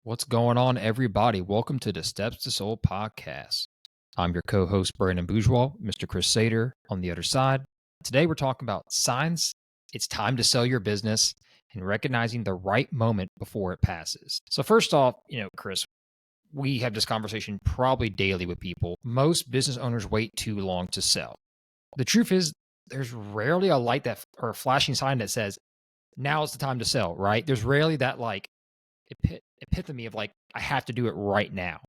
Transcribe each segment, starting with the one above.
What's going on, everybody? Welcome to the Steps to Soul podcast. I'm your co host, Brandon Bourgeois, Mr. Chris Sater on the other side. Today, we're talking about signs it's time to sell your business and recognizing the right moment before it passes. So, first off, Chris, we have this conversation probably daily with people. Most business owners wait too long to sell. The truth is, there's rarely a light that or a flashing sign that says, now is the time to sell, right? There's rarely that epitome of I have to do it right now.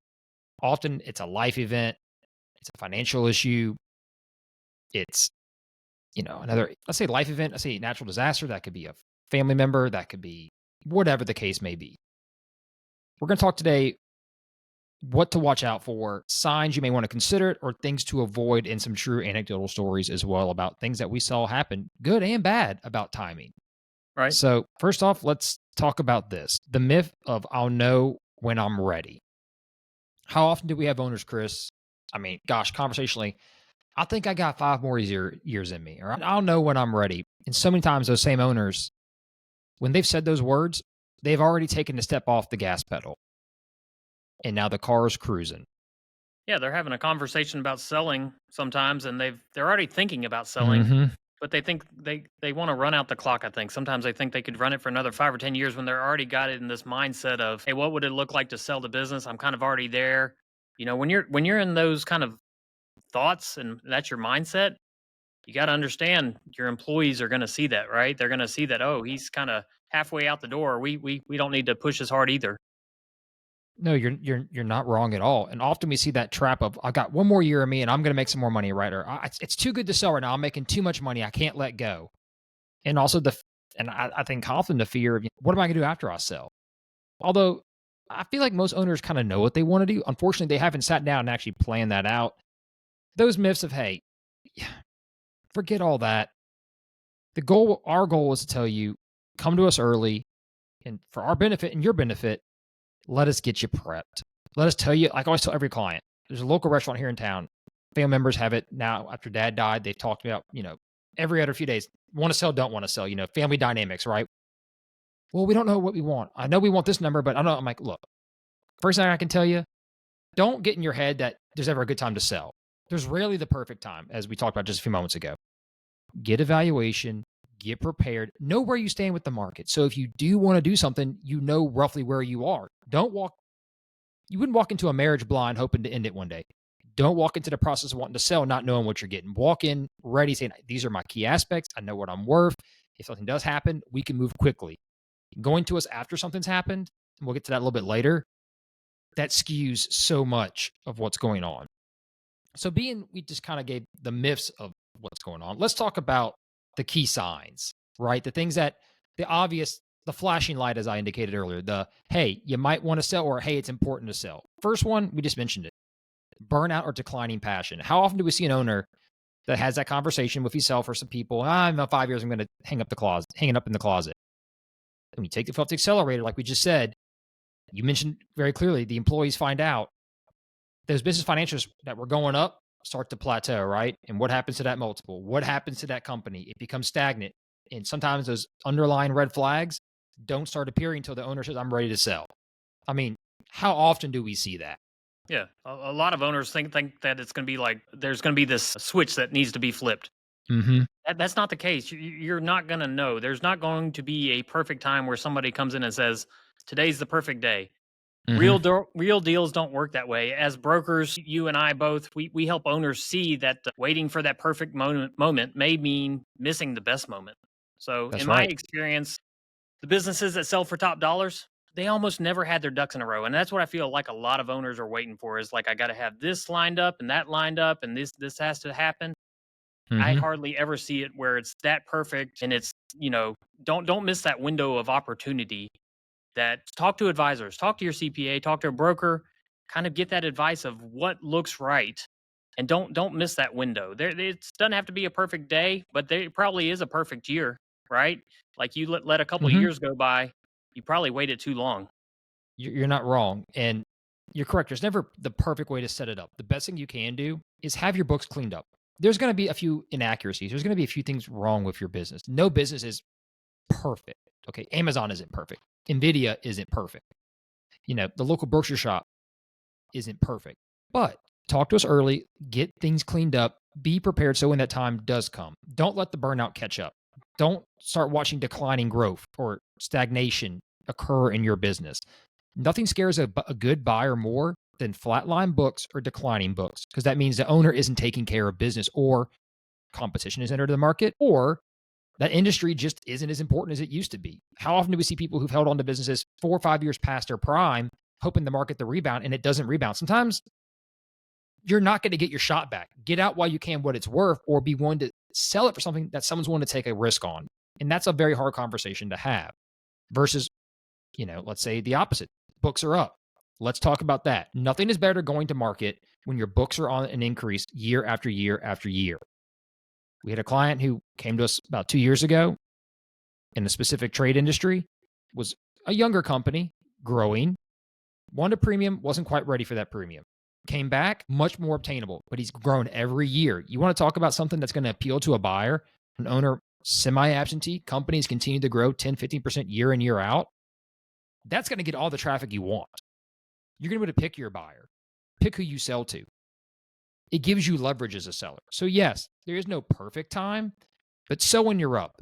Often it's a life event, it's a financial issue, it's another, let's say, life event, let's say natural disaster. That could be a family member, that could be whatever the case may be. We're going to talk today what to watch out for, signs you may want to consider, or things to avoid, and some true anecdotal stories as well about things that we saw happen, good and bad, about timing. Right. So first off, let's talk about this. The myth of I'll know when I'm ready. How often do we have owners, Chris? I mean, gosh, conversationally, I think I got 5 more years in me, or I'll know when I'm ready. And so many times those same owners, when they've said those words, they've already taken a step off the gas pedal. And now the car is cruising. Yeah, they're having a conversation about selling sometimes, and they're already thinking about selling, Mm-hmm. but they think they want to run out the clock. I think sometimes they think they could run it for another 5 or 10 years when they're already got it in this mindset of, hey, what would it look like to sell the business? I'm kind of already there. When you're in those kind of thoughts and that's your mindset, you got to understand your employees are going to see that, right? They're going to see that, oh, he's kind of halfway out the door. We don't need to push as hard either. No, you're not wrong at all. And often we see that trap of I got 1 more year in me and I'm going to make some more money, right? Or it's too good to sell right now. I'm making too much money. I can't let go. And also I think often the fear of what am I going to do after I sell? Although I feel like most owners kind of know what they want to do. Unfortunately, they haven't sat down and actually planned that out. Those myths of, hey, forget all that. Our goal is to tell you, come to us early, and for our benefit and your benefit, let us get you prepped. Let us tell you, like I always tell every client, there's a local restaurant here in town. Family members have it now after dad died. They've talked about, every other few days, want to sell, don't want to sell, family dynamics, right? Well, we don't know what we want. I know we want this number, but I don't know. I'm like, look, first thing I can tell you, don't get in your head that there's ever a good time to sell. There's rarely the perfect time, as we talked about just a few moments ago. Get a valuation, get prepared, know where you stand with the market. So if you do want to do something, you know roughly where you are. You wouldn't walk into a marriage blind hoping to end it one day. Don't walk into the process of wanting to sell, not knowing what you're getting. Walk in ready, saying, these are my key aspects. I know what I'm worth. If something does happen, we can move quickly. Going to us after something's happened, and we'll get to that a little bit later, that skews so much of what's going on. So we just kind of gave the myths of what's going on. Let's talk about the key signs, right? The things that, the obvious, the flashing light, as I indicated earlier, the, hey, you might want to sell, or hey, it's important to sell. First one, we just mentioned it, burnout or declining passion. How often do we see an owner that has that conversation with himself or some people, in about 5 years, I'm going to hang it up in the closet. When you take the foot off the accelerator, like we just said, you mentioned very clearly, the employees find out those business financials that were going up start to plateau, right? And what happens to that multiple? What happens to that company? It becomes stagnant. And sometimes those underlying red flags don't start appearing until the owner says, I'm ready to sell. I mean, how often do we see that? Yeah, a lot of owners think that it's going to be like there's going to be this switch that needs to be flipped. Mm-hmm. That's not the case. You're not going to know. There's not going to be a perfect time where somebody comes in and says, "Today's the perfect day." Mm-hmm. Real deals don't work that way. As brokers, you and I both, we help owners see that waiting for that perfect moment may mean missing the best moment. So, That's in my right. experience, the businesses that sell for top dollars, they almost never had their ducks in a row. And that's what I feel like a lot of owners are waiting for is like, I got to have this lined up and that lined up and this has to happen. I Mm-hmm. hardly ever see it where it's that perfect and it's, don't miss that window of opportunity. That talk to advisors, talk to your CPA, talk to a broker, kind of get that advice of what looks right. And don't miss that window. It doesn't have to be a perfect day, but there probably is a perfect year, right? Like you let a couple of Mm-hmm. years go by, you probably waited too long. You're not wrong. And you're correct. There's never the perfect way to set it up. The best thing you can do is have your books cleaned up. There's going to be a few inaccuracies. There's going to be a few things wrong with your business. No business is perfect. Okay. Amazon isn't perfect. NVIDIA isn't perfect. The local grocery shop isn't perfect, but talk to us early, get things cleaned up, be prepared so when that time does come, don't let the burnout catch up. Don't start watching declining growth or stagnation occur in your business. Nothing scares a good buyer more than flatline books or declining books because that means the owner isn't taking care of business or competition has entered the market or that industry just isn't as important as it used to be. How often do we see people who've held on to businesses 4 or 5 years past their prime, hoping the market to rebound and it doesn't rebound? Sometimes you're not going to get your shot back. Get out while you can what it's worth or be willing to sell it for something that someone's willing to take a risk on. And that's a very hard conversation to have versus, let's say the opposite. Books are up. Let's talk about that. Nothing is better going to market when your books are on an increase year after year after year. We had a client who came to us about 2 years ago in a specific trade industry, was a younger company, growing, wanted a premium, wasn't quite ready for that premium. Came back, much more obtainable, but he's grown every year. You want to talk about something that's going to appeal to a buyer, an owner, semi-absentee, companies continue to grow 10, 15% year in, year out. That's going to get all the traffic you want. You're going to be able to pick your buyer, pick who you sell to. It gives you leverage as a seller. So yes, there is no perfect time, but so when you're up,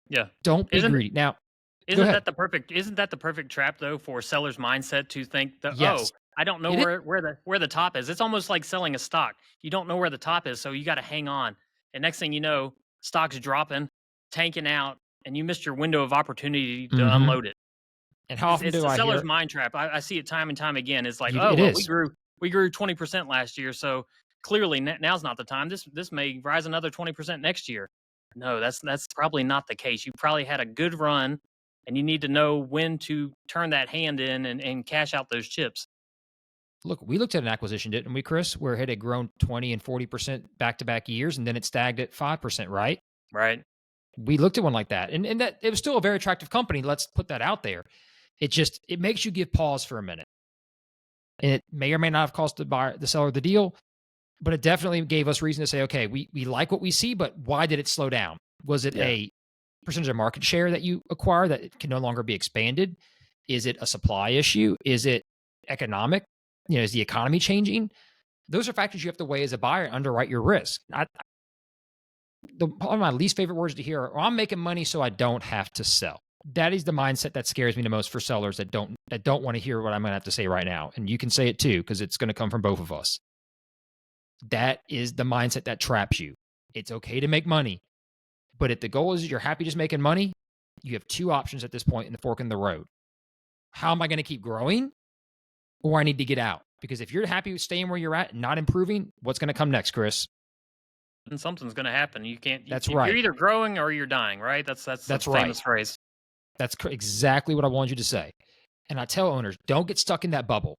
Yeah. don't be Isn't greedy. Now, go isn't ahead. that the perfect isn't that the perfect trap though for a seller's mindset to think that, Yes, "Oh, I don't know it is. where the top is." It's almost like selling a stock. You don't know where the top is, so you got to hang on. And next thing you know, stock's dropping, tanking out, and you missed your window of opportunity to Mm-hmm. unload it. And how often It's do the I seller's hear mind trap. I see it time and time again. It's like, "Oh, it well, is? we grew 20% last year, so clearly now's not the time. This may rise another 20% next year." No, that's probably not the case. You probably had a good run and you need to know when to turn that hand in and cash out those chips. Look, we looked at an acquisition, didn't we, Chris, where it had grown 20 and 40% back to back years, and then it stagned at 5%, right? Right. We looked at one like that, and that it was still a very attractive company. Let's put that out there. It makes you give pause for a minute. And it may or may not have cost the seller the deal, but it definitely gave us reason to say, okay, we like what we see, but why did it slow down? Was it Yeah. a percentage of market share that you acquire that it can no longer be expanded? Is it a supply issue? Is it economic? Is the economy changing? Those are factors you have to weigh as a buyer and underwrite your risk. One of my least favorite words to hear are, I'm making money so I don't have to sell. That is the mindset that scares me the most for sellers that don't want to hear what I'm going to have to say right now. And you can say it too, because it's going to come from both of us. That is the mindset that traps you. It's okay to make money. But if the goal is you're happy just making money, you have two options at this point in the fork in the road. How am I going to keep growing? Or I need to get out? Because if you're happy with staying where you're at and not improving, what's going to come next, Chris? And something's going to happen. You can't That's you're right. either growing or you're dying, right? That's the That's right. famous phrase. That's exactly what I wanted you to say. And I tell owners, don't get stuck in that bubble.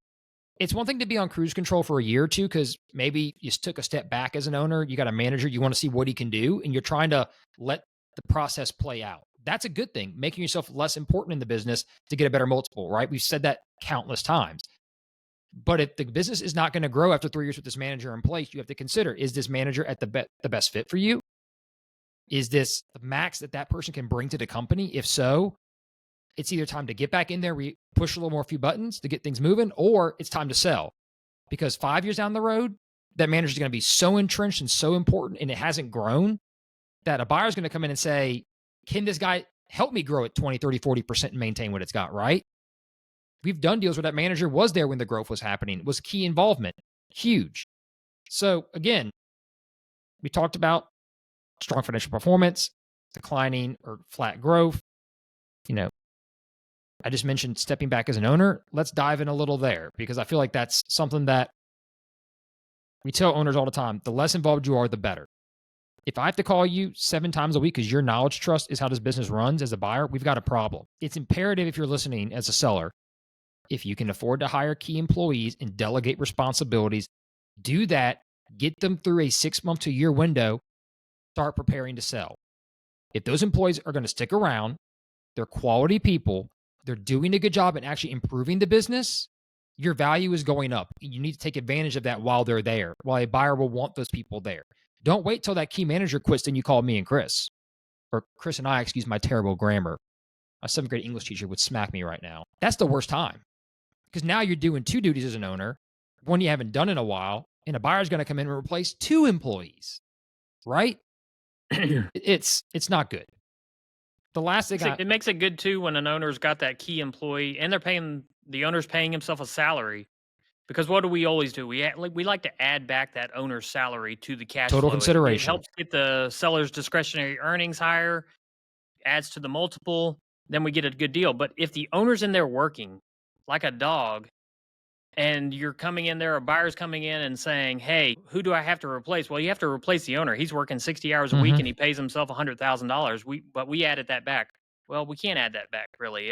It's one thing to be on cruise control for a year or two because maybe you took a step back as an owner. You got a manager, you want to see what he can do, and you're trying to let the process play out. That's a good thing, making yourself less important in the business to get a better multiple, right? We've said that countless times. But if the business is not going to grow after 3 years with this manager in place, you have to consider, is this manager at the best fit for you? Is this the max that person can bring to the company? If so, it's either time to get back in there, push a little more few buttons to get things moving, or it's time to sell. Because 5 years down the road, that manager is going to be so entrenched and so important, and it hasn't grown that a buyer is going to come in and say, can this guy help me grow at 20, 30, 40% and maintain what it's got, right? We've done deals where that manager was there when the growth was happening, was key involvement, huge. So again, we talked about strong financial performance, declining or flat growth. I just mentioned stepping back as an owner. Let's dive in a little there because I feel like that's something that we tell owners all the time. The less involved you are, the better. If I have to call you 7 times a week because your knowledge trust is how this business runs as a buyer, we've got a problem. It's imperative if you're listening as a seller, if you can afford to hire key employees and delegate responsibilities, do that, get them through a 6-month to a year window, start preparing to sell. If those employees are going to stick around, they're quality people, they're doing a good job at actually improving the business, your value is going up. You need to take advantage of that while they're there, while a buyer will want those people there. Don't wait till that key manager quits, then you call me and Chris. Or Chris and I, excuse my terrible grammar. My 7th grade English teacher would smack me right now. That's the worst time. because now you're doing two duties as an owner, one you haven't done in a while, and a buyer's going to come in and replace two employees, right? It's not good. The last thing I It makes it good too when an owner's got that key employee and the owner's paying himself a salary. Because what do we always do? We like to add back that owner's salary to the cash total flow. It consideration. helps get the seller's discretionary earnings higher, adds to the multiple, then we get a good deal. But if the owner's in there working like a dog, and you're coming in there, a buyer's coming in and saying, "Hey, who do I have to replace?" Well, you have to replace the owner. He's working 60 hours a week Mhm. and he pays himself $100,000. We added that back. Well, we can't add that back really.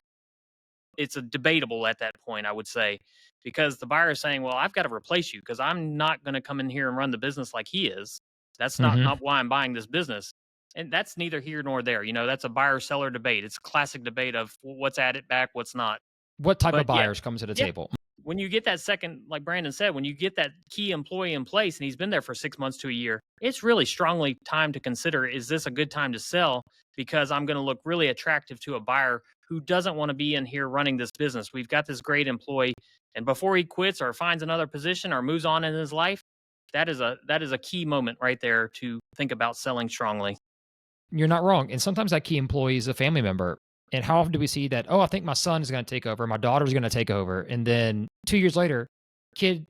It's a debatable at that point, I would say, because the buyer is saying, "Well, I've got to replace you because I'm not going to come in here and run the business like he is. That's Mhm. not why I'm buying this business." And that's neither here nor there. That's a buyer seller debate. It's a classic debate of what's added back, what's not. What type of But yeah, buyers come to the yeah. table? When you get that second, like Brandon said, when you get that key employee in place and he's been there for 6 months to a year, it's really strongly time to consider, is this a good time to sell? Because I'm going to look really attractive to a buyer who doesn't want to be in here running this business. We've got this great employee. And before he quits or finds another position or moves on in his life, that is a key moment right there to think about selling strongly. You're not wrong, and sometimes that key employee is a family member, and how often do we see that, "Oh, I think my son is gonna take over, my daughter's gonna take over," and then 2 years later, kid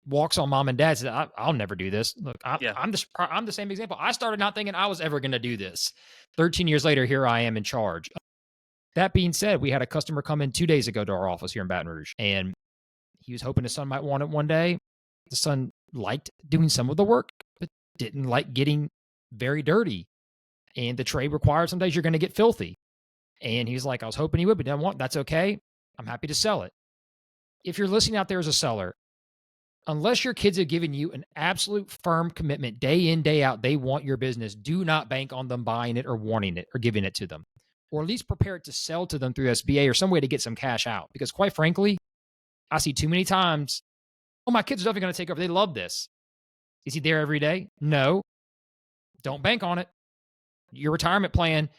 walks on mom and dad, says, I'll never do this." Look, Yeah. I'm the same example. I started not thinking I was ever gonna do this. 13 years later, here I am in charge. That being said, we had a customer come in 2 days ago to our office here in Baton Rouge, and he was hoping his son might want it one day. The son liked doing some of the work, but didn't like getting very dirty, and the trade requires some days you're gonna get filthy. And he's like, I was hoping he would, but didn't want. That's okay. I'm happy to sell it. If you're listening out there as a seller, unless your kids have given you an absolute firm commitment day in, day out, they want your business, do not bank on them buying it or wanting it or giving it to them. Or at least prepare it to sell to them through SBA or some way to get some cash out. Because quite frankly, I see too many times, oh, my kids are definitely going to take over. They love this. Is he there every day? No. Don't bank on it. Your retirement plan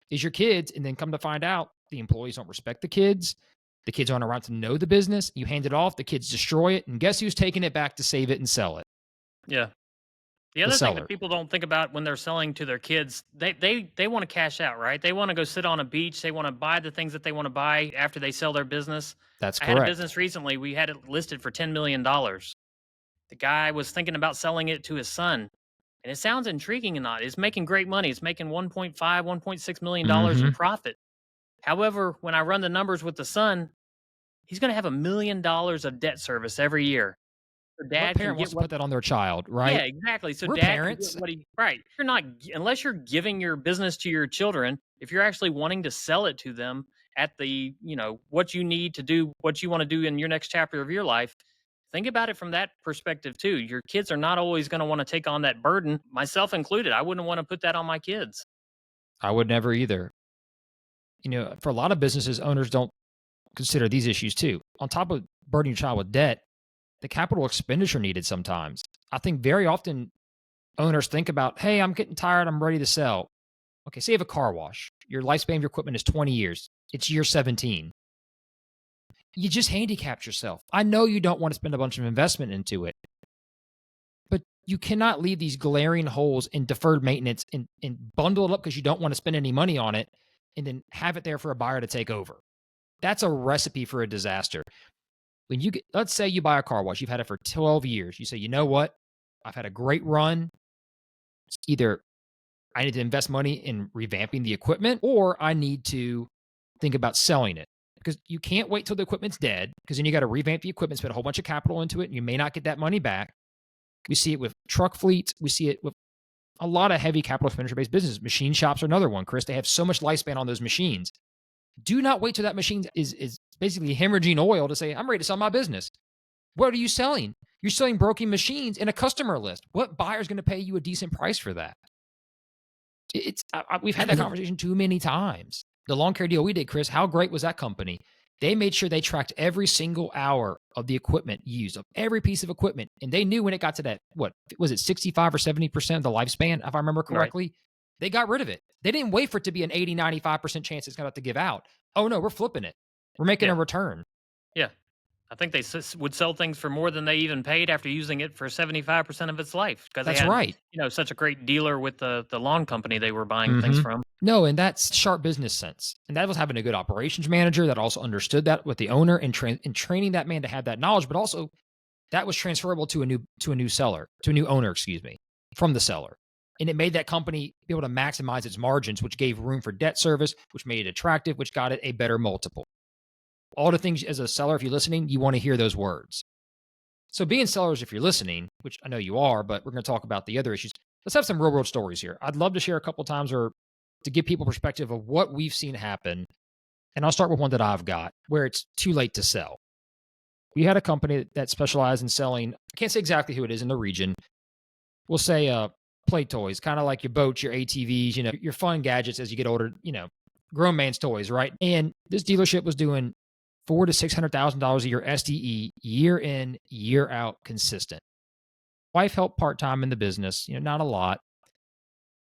is your kids, and then come to find out the employees don't respect the kids. The kids aren't around to know the business. You hand it off, the kids destroy it, and guess who's taking it back to save it and sell it? Yeah. The The other thing that seller. people don't think about when they're selling to their kids, they want to cash out, right? They want to go sit on a beach. They want to buy the things that they want to buy after they sell their business. That's I had a correct. business recently. We had it listed for $10 million. The guy was thinking about selling it to his son. And it sounds intriguing or not. It's making great money. It's making 1.5, $1.6 million in Mm-hmm. profit. However, when I run the numbers with the son, he's going to have $1 million of debt service every year. So What dad can parent get wants to what. put that on their child, Yeah, right? exactly. So We're dad can get parents. what he right. You're not unless you're giving your business to your children, if you're actually wanting to sell it to them at what you need to do, what you want to do in your next chapter of your life, think about it from that perspective too. Your kids are not always going to want to take on that burden, myself included. I wouldn't want to put that on my kids. I would never either. For a lot of businesses, owners don't consider these issues too. On top of burdening your child with debt, the capital expenditure needed sometimes. I think very often owners think about, hey, I'm getting tired, I'm ready to sell. Okay, say you have a car wash. Your lifespan of your equipment is 20 years. It's year 17. You just handicapped yourself. I know you don't want to spend a bunch of investment into it, but you cannot leave these glaring holes in deferred maintenance and bundle it up because you don't want to spend any money on it and then have it there for a buyer to take over. That's a recipe for a disaster. Let's say you buy a car wash, you've had it for 12 years. You say, you know what? I've had a great run. Either I need to invest money in revamping the equipment or I need to think about selling it because you can't wait till the equipment's dead because then you got to revamp the equipment, spend a whole bunch of capital into it, and you may not get that money back. We see it with truck fleets. We see it with a lot of heavy capital expenditure based businesses. Machine shops are another one, Chris. They have so much lifespan on those machines. Do not wait till that machine is basically hemorrhaging oil to say, I'm ready to sell my business. What are you selling? You're selling broken machines in a customer list. What buyer is going to pay you a decent price for that? We've had that conversation too many times. The lawn care deal we did, Chris, how great was that company? They made sure they tracked every single hour of the equipment used, of every piece of equipment. And they knew when it got to that, what was it, 65 or 70% of the lifespan, if I remember Right. correctly, they got rid of it. They didn't wait for it to be an 80, 95% chance it's going to have to give out. Oh no, we're flipping it. We're making Yeah. a return. Yeah. I think they would sell things for more than they even paid after using it for 75% of its life because they That's had, right. such a great dealer with the lawn company they were buying things Hmm. from. No, and that's sharp business sense. And that was having a good operations manager that also understood that with the owner and training that man to have that knowledge, but also that was transferable to a new seller, to a new owner, excuse me, from the seller. And it made that company be able to maximize its margins, which gave room for debt service, which made it attractive, which got it a better multiple. All the things as a seller, if you're listening, you want to hear those words. So being sellers, if you're listening, which I know you are, but we're going to talk about the other issues. Let's have some real world stories here. I'd love to share a couple of times or to give people perspective of what we've seen happen. And I'll start with one that I've got where it's too late to sell. We had a company that specialized in selling, I can't say exactly who it is in the region. We'll say play toys, kind of like your boats, your ATVs, your fun gadgets as you get older, grown man's toys, right? And this dealership was doing $400,000 to $600,000 a year SDE, year in, year out, consistent. Wife helped part time in the business, not a lot.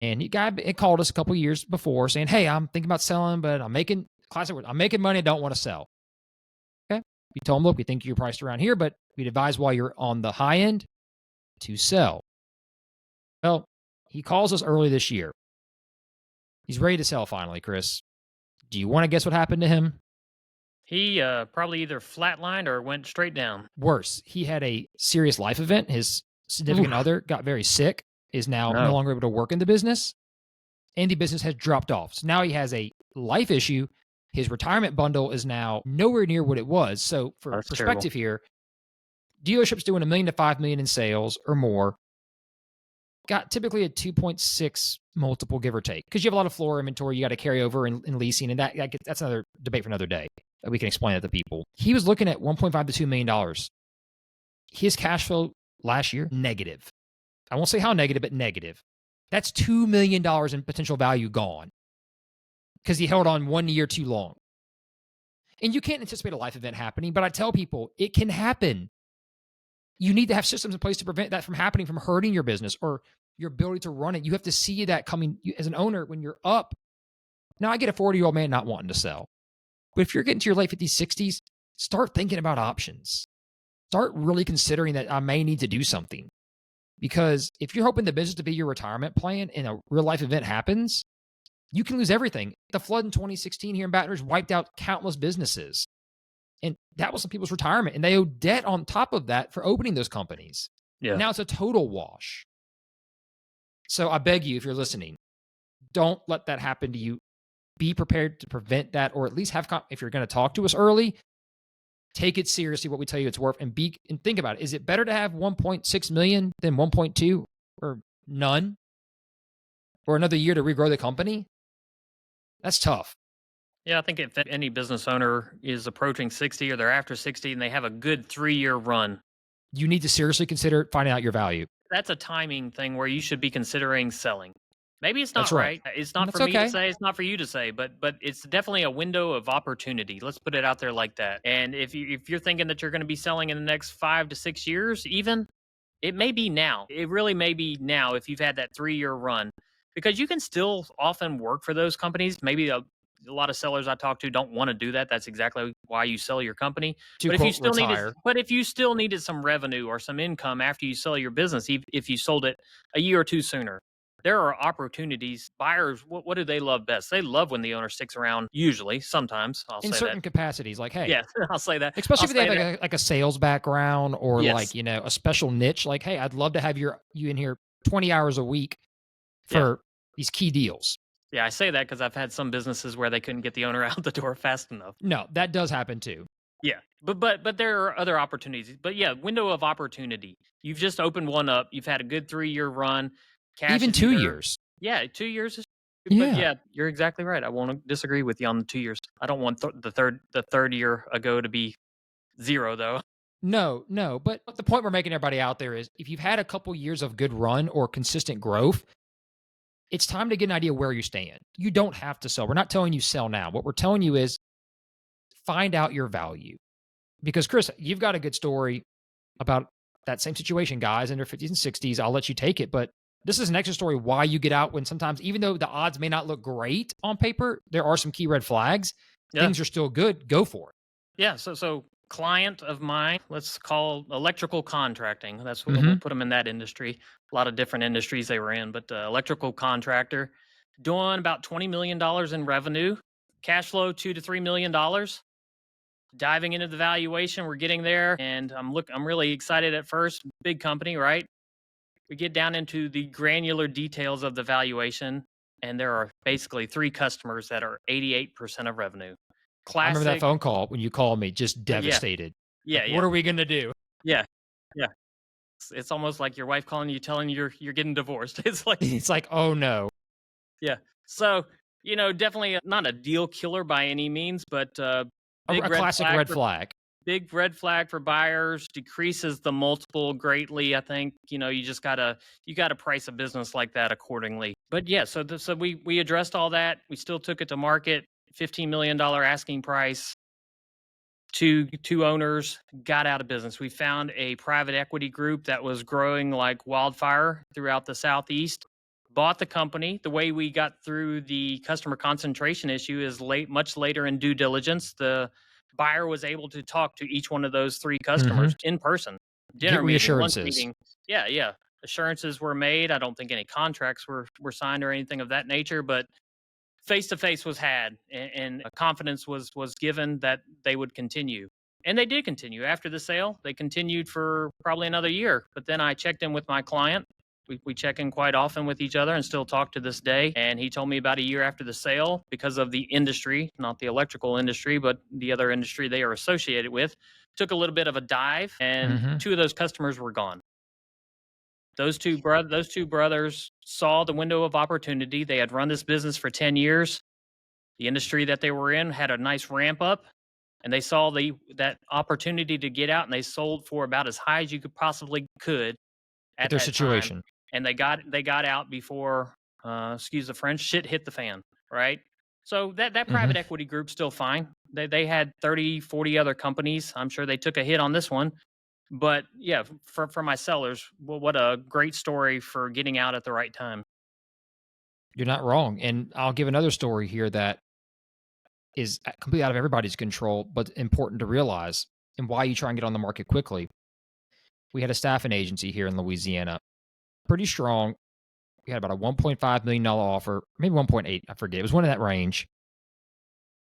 And it called us a couple years before saying, "Hey, I'm thinking about selling, but I'm making money. I don't want to sell." Okay. We told him, "Look, we think you're priced around here, but we'd advise while you're on the high end to sell." Well, he calls us early this year. He's ready to sell finally, Chris. Do you want to guess what happened to him? He probably either flatlined or went straight down. Worse, he had a serious life event. His significant Oof. other got very sick, is now no No, longer able to work in the business, and the business has dropped off. So now he has a life issue. His retirement bundle is now nowhere near what it was. So for that's terrible. perspective here, dealerships doing $1 million to $5 million in sales or more got typically a 2.6 multiple, give or take, because you have a lot of floor inventory you got to carry over in leasing, and that's another debate for another day. We can explain that to people. He was looking at 1.5 to $2 million. His cash flow last year, negative. I won't say how negative, but negative. That's $2 million in potential value gone because he held on 1 year too long. And you can't anticipate a life event happening, but I tell people it can happen. You need to have systems in place to prevent that from happening, from hurting your business or your ability to run it. You have to see that coming as an owner when you're up. Now, I get a 40-year-old man not wanting to sell. But if you're getting to your late 50s, 60s, start thinking about options. Start really considering that I may need to do something. Because if you're hoping the business to be your retirement plan and a real life event happens, you can lose everything. The flood in 2016 here in Baton Rouge wiped out countless businesses. And that was some people's retirement. And they owe debt on top of that for opening those companies. Yeah. Now it's a total wash. So I beg you, if you're listening, don't let that happen to you. Be prepared to prevent that, or at least if you're going to talk to us early, take it seriously what we tell you it's worth, and think about it. Is it better to have 1.6 million than 1.2 or none, or another year to regrow the company? That's tough. Yeah, I think if any business owner is approaching 60 or they're after 60 and they have a good 3-year run, You need to seriously consider finding out your value. that's a timing thing where you should be considering selling. Maybe it's not That's right. right. It's And not that's for me to okay. say, it's not for you to say, but it's definitely a window of opportunity. Let's put it out there like that. And if you're thinking that you're going to be selling in the next 5 to 6 years even, it may be now. It really may be now if you've had that 3-year run, because you can still often work for those companies. Maybe a lot of sellers I talk to don't want to do that. That's exactly why you sell your company. To But if you quote, still needed, retire. but if you still needed some revenue or some income after you sell your business, if you sold it a year or two sooner, there are opportunities. Buyers, what do they love best? They love when the owner sticks around. Usually, sometimes I'll In say that. certain capacities, like, hey, Yeah, I'll say that. especially I'll if they say have that. like a sales background or Yes. like, a special niche, like, hey, I'd love to have you in here 20 hours a week Yeah. for these key deals. Yeah, I say that because I've had some businesses where they couldn't get the owner out the door fast enough. No, that does happen too. Yeah, but there are other opportunities. But yeah, window of opportunity. You've just opened one up. You've had a good 3-year run. Cash Even is 2 either, years. yeah, 2 years is. But Yeah. yeah, you're exactly right. I won't disagree with you on the 2 years. I don't want the third year ago to be zero though. No, no. But the point we're making everybody out there is if you've had a couple years of good run or consistent growth, it's time to get an idea where you stand. You don't have to sell. We're not telling you sell now. What we're telling you is find out your value. Because Chris, you've got a good story about that same situation, guys in their 50s and 60s. I'll let you take it, but this is an extra story why you get out when sometimes, even though the odds may not look great on paper, there are some key red flags. Yeah, Things are still good. Go for it. yeah. So client of mine, let's call electrical contracting. That's what we'll Mhm. put them in that industry. A lot of different industries they were in, but electrical contractor doing about $20 million in revenue, cash flow $2 to $3 million. Diving into the valuation, we're getting there, and I'm really excited at first. Big company, right? We get down into the granular details of the valuation, and there are basically three customers that are 88% of revenue. I remember that Classic, phone call when you called me, just yeah, devastated. yeah, Like, what yeah, are we gonna do? yeah, yeah. It's almost like your wife calling you, telling you you're getting divorced. It's like, It's like, "Oh, no." yeah. So, definitely not a deal killer by any means, but big A red classic flag red for flag. buyers, decreases the multiple greatly. I think, you just gotta price a business like that accordingly. But yeah, so we addressed all that. We still took it to market, $15 million asking price. Two owners got out of business. We found a private equity group that was growing like wildfire throughout the southeast. Bought the company. The way we got through the customer concentration issue is much later in due diligence. The buyer was able to talk to each one of those three customers Mhm. in person, Get dinner meeting, lunch reassurances. meeting. Yeah, yeah. Assurances were made. I don't think any contracts were signed or anything of that nature, but face to face was had, and confidence was given that they would continue, and they did continue after the sale. They continued for probably another year, but then I checked in with my client. We check in quite often with each other and still talk to this day. And he told me about a year after the sale, because of the industry, not the electrical industry, but the other industry they are associated with, took a little bit of a dive, and Mhm. two of those customers were gone. Those two brothers saw the window of opportunity. They had run this business for 10 years. The industry that they were in had a nice ramp up, and they saw that opportunity to get out, and they sold for about as high as you could With at their that time. situation. And they got out before, excuse the French, shit hit the fan, right? So that Mhm. private equity group's still fine. They had 30, 40 other companies. I'm sure they took a hit on this one. But yeah, for my sellers, well, what a great story for getting out at the right time. You're not wrong, and I'll give another story here that is completely out of everybody's control, but important to realize and why you try and get on the market quickly. We had a staffing agency here in Louisiana, pretty strong. We had about a $1.5 million offer, maybe 1.8, I forget. It was one in that range.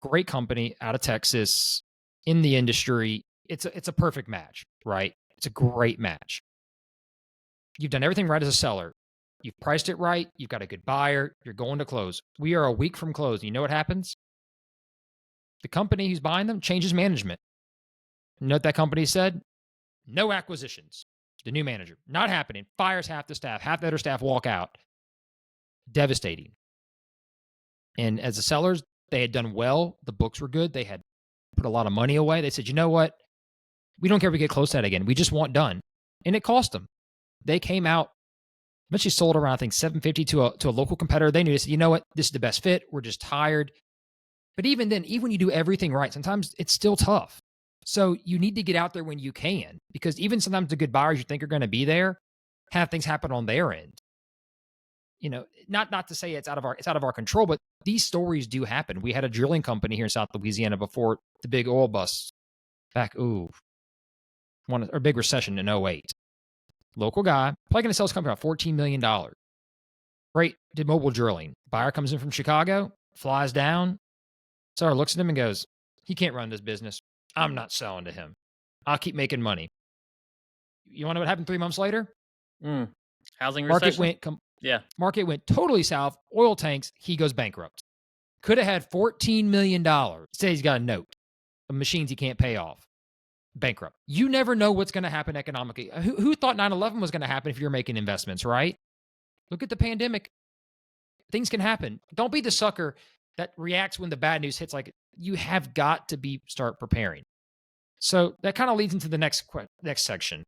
Great company out of Texas in the industry. It's a perfect match, right? It's a great match. You've done everything right as a seller. You've priced it right. You've got a good buyer. You're going to close. We are a week from close. You know what happens? The company who's buying them changes management. You know what that company said? No acquisitions. The new manager. Not happening. Fires half the staff. Half the other staff walk out. Devastating. And as the sellers, they had done well. The books were good. They had put a lot of money away. They said, you know what? We don't care if we get close to that again. We just want done. And it cost them. They came out, eventually sold around, I think, 750 to a local competitor. They knew, they said, you know what? This is the best fit. We're just tired. But even then, even when you do everything right, sometimes it's still tough. So you need to get out there when you can, because even sometimes the good buyers you think are going to be there have things happen on their end. Not to say it's out of our control, but these stories do happen. We had a drilling company here in South Louisiana before the big oil bust back, one or big recession in '08. Local guy, probably going to sell his company about $14 million. Great, did mobile drilling. Buyer comes in from Chicago, flies down. Seller looks at him and goes, he can't run this business. I'm not selling to him. I'll keep making money. You want to know what happened 3 months later? Mm. Housing Market recession. went Yeah. market went totally south. Oil tanks. He goes bankrupt. Could have had $14 million. Say he's got a note of machines he can't pay off. Bankrupt. You never know what's going to happen economically. Who thought 9/11 was going to happen if you're making investments, right? Look at the pandemic. Things can happen. Don't be the sucker that reacts when the bad news hits. Like, you have got to start preparing. So that kind of leads into the next section.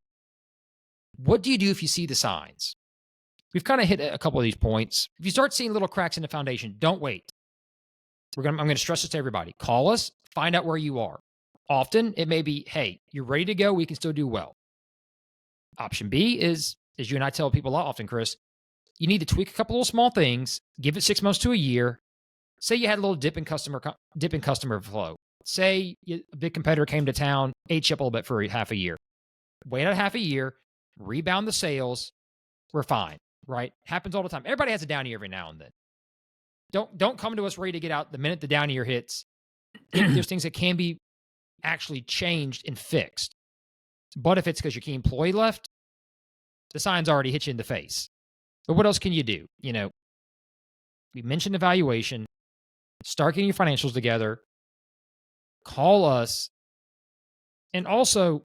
What do you do if you see the signs? We've kind of hit a couple of these points. If you start seeing little cracks in the foundation, don't wait. I'm going to stress this to everybody. Call us, find out where you are. Often it may be, hey, you're ready to go. We can still do well. Option B is, as you and I tell people a lot often, Chris, you need to tweak a couple of small things, give it 6 months to a year. Say you had a little dip in customer flow. Say a big competitor came to town, ate you up a little bit for half a year. Wait out half a year, rebound the sales, we're fine, right? Happens all the time. Everybody has a down year every now and then. Don't come to us ready to get out the minute the down year hits. Get me those things that can be actually changed and fixed. But if it's because your key employee left, the sign's already hit you in the face. But what else can you do? We mentioned evaluation. Start getting your financials together. Call us. And also,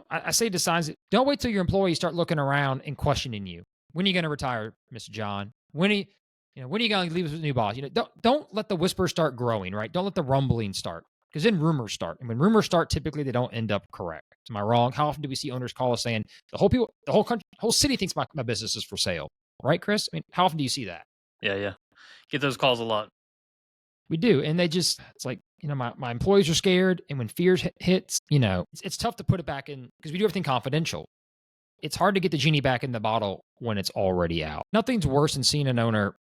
I say to signs, don't wait till your employees start looking around and questioning you. When are you going to retire, Mr. John? When are you going to leave us with a new boss? Don't let the whispers start growing, right? Don't let the rumbling start, because then rumors start. And when rumors start, typically they don't end up correct. Am I wrong? How often do we see owners call us saying the whole country, whole city thinks my business is for sale, right, Chris? I mean, how often do you see that? Yeah, yeah. Get those calls a lot. We do, and it's like, my employees are scared, and when fears hits, it's tough to put it back in because we do everything confidential. It's hard to get the genie back in the bottle when it's already out. Nothing's worse than seeing an owner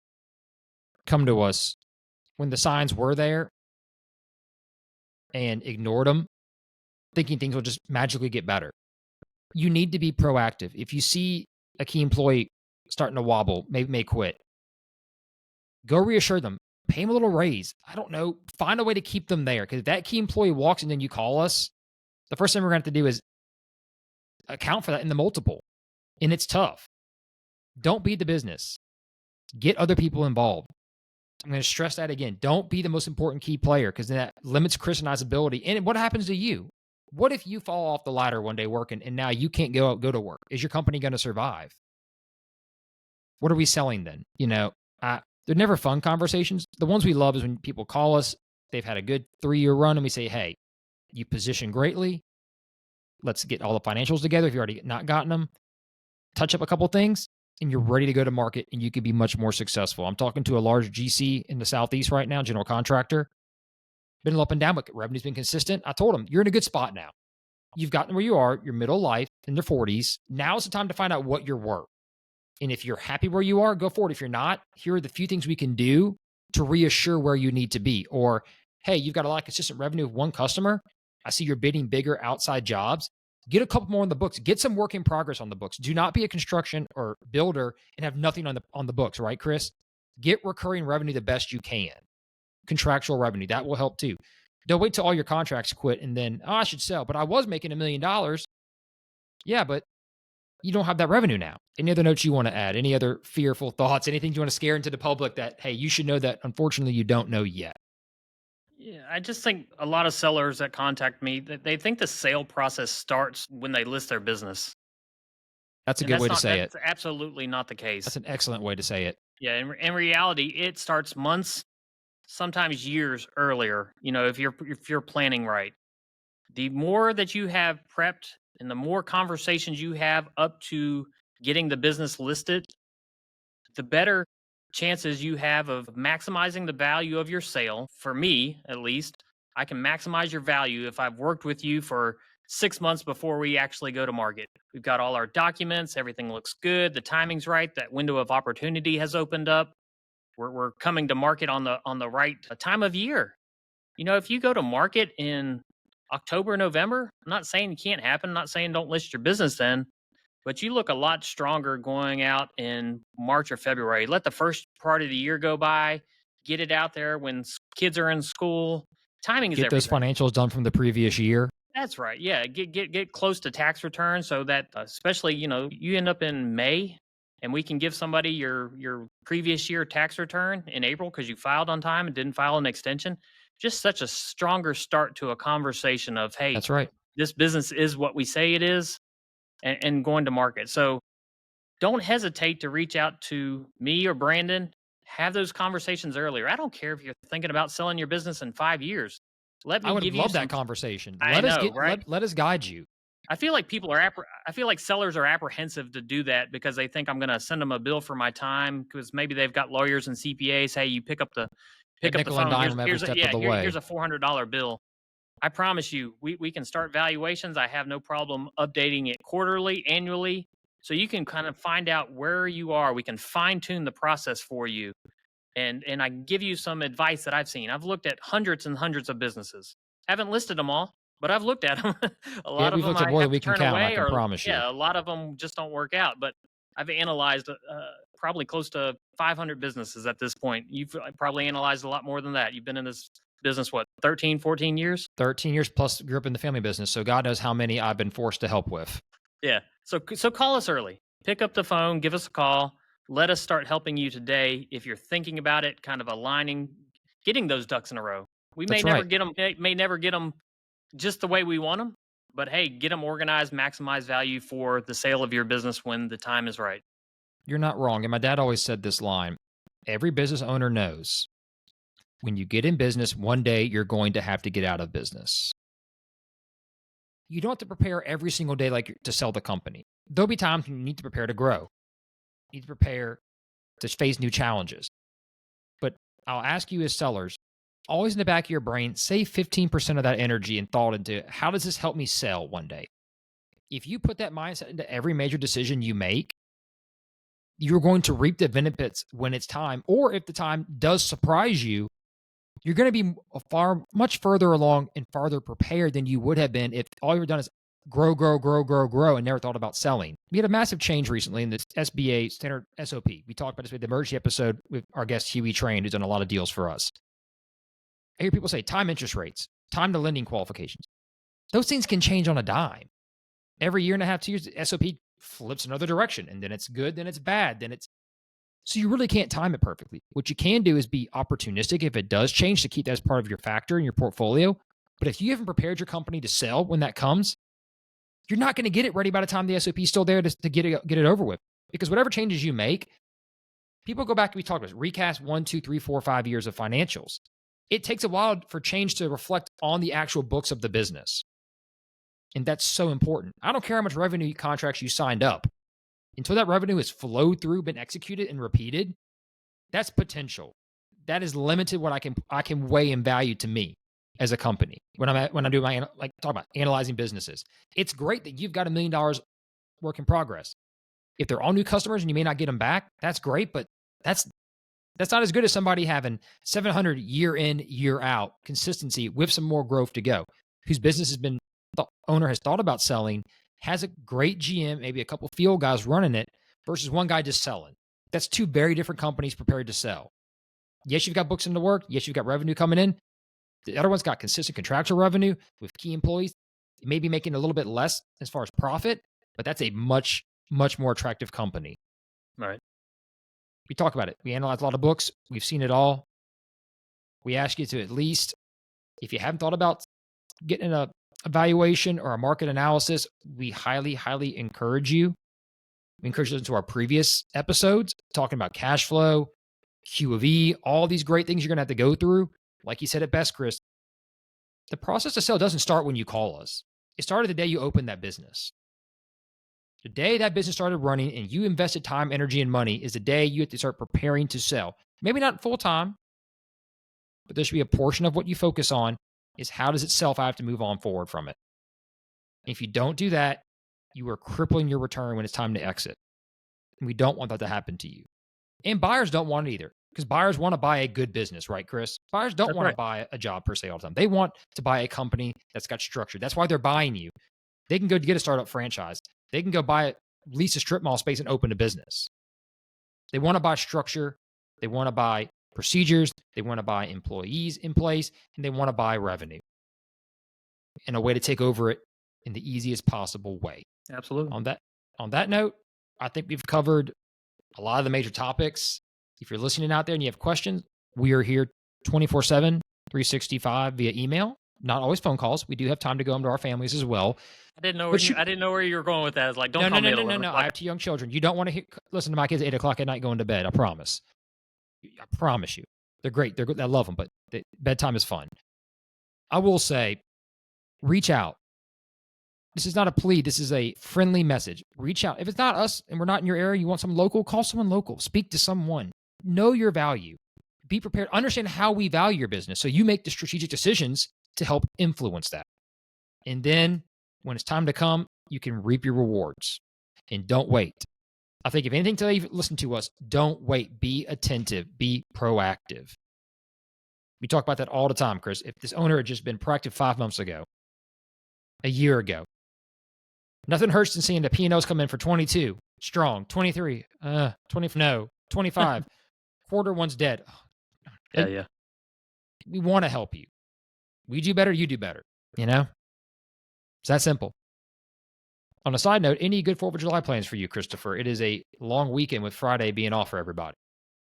come to us when the signs were there and ignored them, thinking things will just magically get better. You need to be proactive. If you see a key employee starting to wobble, maybe may quit, go reassure them. Pay them a little raise. I don't know. Find a way to keep them there, because if that key employee walks and then you call us, the first thing we're going to have to do is account for that in the multiple. And it's tough. Don't be the business. Get other people involved. I'm going to stress that again. Don't be the most important key player, because then that limits Chris and I's ability. And what happens to you? What if you fall off the ladder one day working and now you can't go to work? Is your company going to survive? What are we selling then? They're never fun conversations. The ones we love is when people call us, they've had a good 3-year run, and we say, hey, you position greatly. Let's get all the financials together if you've already not gotten them. Touch up a couple things, and you're ready to go to market, and you can be much more successful. I'm talking to a large GC in the Southeast right now, general contractor. Been up and down, but revenue's been consistent. I told him, you're in a good spot now. You've gotten where you are. You're middle life, in their 40s. Now's the time to find out what you're worth. And if you're happy where you are, go forward. If you're not, here are the few things we can do to reassure where you need to be. Or, hey, you've got a lot of consistent revenue with one customer. I see you're bidding bigger outside jobs. Get a couple more on the books. Get some work in progress on the books. Do not be a construction or builder and have nothing on the books, right, Chris? Get recurring revenue the best you can. Contractual revenue, that will help too. Don't wait till all your contracts quit and then, I should sell, but I was making $1 million. Yeah, but you don't have that revenue now. Any other notes you want to add? Any other fearful thoughts? Anything you want to scare into the public that, hey, you should know that unfortunately you don't know yet? Yeah, I just think a lot of sellers that contact me, they think the sale process starts when they list their business. That's a And good way to say it. that's absolutely not the That's case. an excellent way to say it. Yeah, in reality, it starts months, sometimes years earlier, if you're planning right. The more that you have prepped and the more conversations you have up to getting the business listed, the better chances you have of maximizing the value of your sale. For me, at least, I can maximize your value if I've worked with you for 6 months before we actually go to market. We've got all our documents, everything looks good, the timing's right, that window of opportunity has opened up. We're coming to market on the right time of year. If you go to market in October, November, I'm not saying it can't happen. I'm not saying don't list your business then, but you look a lot stronger going out in March or February. Let the first part of the year go by, get it out there when kids are in school. Timing is Get those everything. financials done from the previous year. That's right. Yeah, get close to tax return so that especially you end up in May, and we can give somebody your previous year tax return in April because you filed on time and didn't file an extension. Just such a stronger start to a conversation of, hey, That's right. this business is what we say it is, and going to market. So don't hesitate to reach out to me or Brandon. Have those conversations earlier. I don't care if you're thinking about selling your business in 5 years. Let I me would give you love some. that conversation. I know, right? Let us guide you. I feel like I feel like sellers are apprehensive to do that because they think I'm going to send them a bill for my time because maybe they've got lawyers and CPAs. Hey, you At pick up the nickel and phone. dime them every step of the Here's way. a $400 bill. I promise you, we can start valuations. I have no problem updating it quarterly, annually, so you can kind of find out where you are. We can fine tune the process for you, and I can give you some advice that I've seen. I've looked at hundreds and hundreds of businesses, Haven't listed them all, but I've looked at them. A Yeah, lot of we've them looked at I more than have we to can turn count, I away, can or promise you. yeah, a lot of them just don't work out. But I've analyzed probably close to 500 businesses at this point. You've probably analyzed a lot more than that. You've been in this business, what, 13, 14 years? 13 years plus grew up in the family business, so God knows how many I've been forced to help with. Yeah. So call us early. Pick up the phone, give us a call. Let us start helping you today. If you're thinking about it, kind of aligning, getting those ducks in a row. We may That's never right. get them. May never get them just the way we want them, but hey, get them organized, maximize value for the sale of your business when the time is right. You're not wrong, and my dad always said this line, "Every business owner knows when you get in business, one day you're going to have to get out of business." You don't have to prepare every single day like to sell the company. There'll be times when you need to prepare to grow. You need to prepare to face new challenges. But I'll ask you as sellers, always in the back of your brain, save 15% of that energy and thought into how does this help me sell one day? If you put that mindset into every major decision you make, you're going to reap the benefits when it's time. Or if the time does surprise you, you're going to be much further along and farther prepared than you would have been if all you've done is grow, grow, grow, grow, grow, and never thought about selling. We had a massive change recently in this SBA standard SOP. We talked about this with the emergency episode with our guest Huey Train, who's done a lot of deals for us. I hear people say time interest rates, time to lending qualifications. Those things can change on a dime. Every year and a half, 2 years, the SOP flips another direction, and then it's good, then it's bad, then it's so you really can't time it perfectly. What you can do is be opportunistic if it does change to keep that as part of your factor in your portfolio. But if you haven't prepared your company to sell when that comes, you're not going to get it ready by the time the SOP is still there to get it over with. Because whatever changes you make, people go back and we talked about this, recast 1, 2, 3, 4, 5 years of financials. It takes a while for change to reflect on the actual books of the business. And that's so important. I don't care how much revenue contracts you signed up. Until that revenue has flowed through, been executed, and repeated, that's potential. That is limited what I can weigh in value to me as a company when I do my like talk about analyzing businesses. It's great that you've got $1 million work in progress. If they're all new customers and you may not get them back, that's great, but that's not as good as somebody having 700 year in, year out consistency with some more growth to go, whose business has been, the owner has thought about selling, has a great GM, maybe a couple field guys running it versus one guy just selling. That's two very different companies prepared to sell. Yes, you've got books into work. Yes, you've got revenue coming in. The other one's got consistent contractual revenue with key employees, maybe making a little bit less as far as profit, but that's a much, much more attractive company. Right. We talk about it. We analyze a lot of books. We've seen it all. We ask you to at least, if you haven't thought about getting a evaluation or a market analysis, we highly, highly encourage you. We encourage you to listen to our previous episodes talking about cash flow, Q of E, all these great things you're going to have to go through. Like you said it best, Chris, the process to sell doesn't start when you call us. It started the day you opened that business. The day that business started running and you invested time, energy, and money is the day you have to start preparing to sell. Maybe not full time, but there should be a portion of what you focus on is how does it sell if I have to move on forward from it. If you don't do that, you are crippling your return when it's time to exit. And we don't want that to happen to you. And buyers don't want it either because buyers want to buy a good business, right, Chris? Buyers don't That's want to right. buy a job per se all the time. They want to buy a company that's got structure. That's why they're buying you. They can go get a startup franchise. They can go lease a strip mall space and open a business. They want to buy structure. They want to buy procedures. They want to buy employees in place, and they want to buy revenue and a way to take over it in the easiest possible way. Absolutely. On that note, I think we've covered a lot of the major topics. If you're listening out there and you have questions, we are here 24/7, 365 via email. Not always phone calls. We do have time to go home to our families as well. But I didn't know where you were going with that. It's like, don't no, no, call no, me at no, no, 11 no. I o'clock. have two young children. You don't want to listen to my kids at 8 o'clock at night going to bed. I promise. I promise you. They're great. They're good. I love them, but bedtime is fun. I will say, reach out. This is not a plea. This is a friendly message. Reach out. If it's not us and we're not in your area, you want someone local, call someone local. Speak to someone. Know your value. Be prepared. Understand how we value your business so you make the strategic decisions to help influence that. And then when it's time to come, you can reap your rewards. And don't wait. I think if anything today, listen to us. Don't wait. Be attentive. Be proactive. We talk about that all the time, Chris. If this owner had just been proactive 5 months ago, a year ago, nothing hurts than seeing the P&Ls come in for 22, strong, 23, 20, no, 25, quarter one's dead. Yeah, Like, yeah. we want to help you. We do better, you do better. You know, it's that simple. On a side note, any good 4th of July plans for you, Christopher? It is a long weekend with Friday being off for everybody.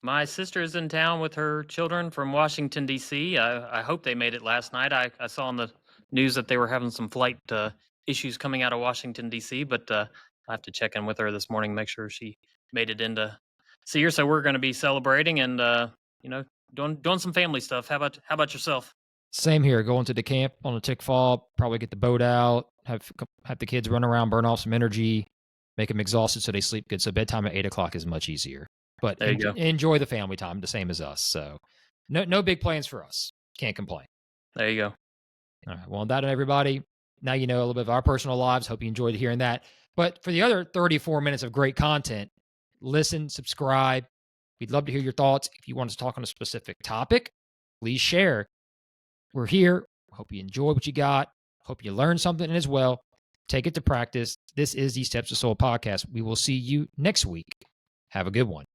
My sister is in town with her children from Washington D.C. I hope they made it last night. I saw on the news that they were having some flight issues coming out of Washington D.C. But I have to check in with her this morning, make sure she made it into see her. So we're going to be celebrating and you know doing some family stuff. How about yourself? Same here. Going to the camp on the tick fall, probably get the boat out, have the kids run around, burn off some energy, make them exhausted so they sleep good. So bedtime at 8 o'clock is much easier. But There you go. enjoy the family time, the same as us. So no big plans for us. Can't complain. There you go. All right. Well, on that, everybody, now you know a little bit of our personal lives. Hope you enjoyed hearing that. But for the other 34 minutes of great content, listen, subscribe. We'd love to hear your thoughts. If you want us to talk on a specific topic, please share. We're here. Hope you enjoy what you got. Hope you learned something as well. Take it to practice. This is the Steps to Soul podcast. We will see you next week. Have a good one.